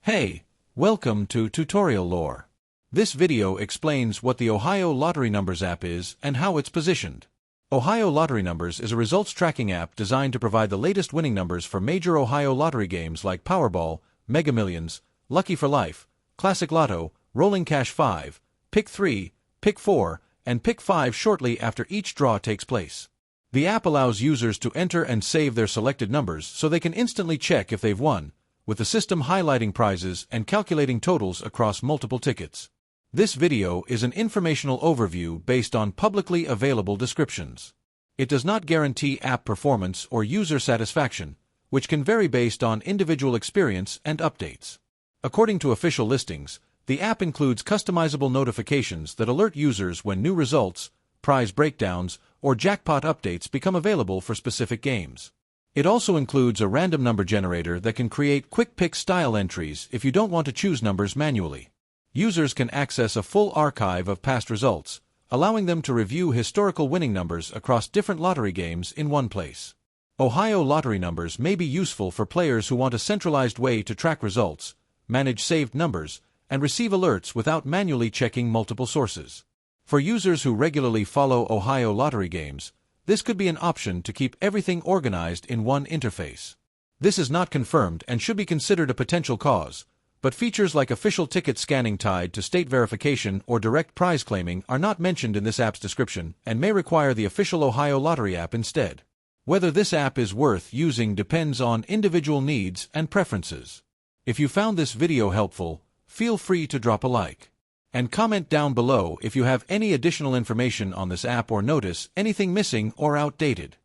Hey, welcome to Tutorial Lore. This video explains what the Ohio Lottery Numbers app is and how it's positioned. Ohio Lottery Numbers is a results tracking app designed to provide the latest winning numbers for major Ohio lottery games like Powerball, Mega Millions, Lucky for Life, Classic Lotto, Rolling Cash 5, Pick 3, Pick 4, and Pick 5 shortly after each draw takes place. The app allows users to enter and save their selected numbers so they can instantly check if they've won, with the system highlighting prizes and calculating totals across multiple tickets. This video is an informational overview based on publicly available descriptions. It does not guarantee app performance or user satisfaction, which can vary based on individual experience and updates. According to official listings, the app includes customizable notifications that alert users when new results, prize breakdowns, or jackpot updates become available for specific games. It also includes a random number generator that can create quick pick style entries if you don't want to choose numbers manually. Users can access a full archive of past results, allowing them to review historical winning numbers across different lottery games in one place. Ohio Lottery Numbers may be useful for players who want a centralized way to track results, manage saved numbers, and receive alerts without manually checking multiple sources. For users who regularly follow Ohio lottery games, this could be an option to keep everything organized in one interface. This is not confirmed and should be considered a potential cause, but features like official ticket scanning tied to state verification or direct prize claiming are not mentioned in this app's description and may require the official Ohio Lottery app instead. Whether this app is worth using depends on individual needs and preferences. If you found this video helpful, feel free to drop a like. And comment down below if you have any additional information on this app or notice anything missing or outdated.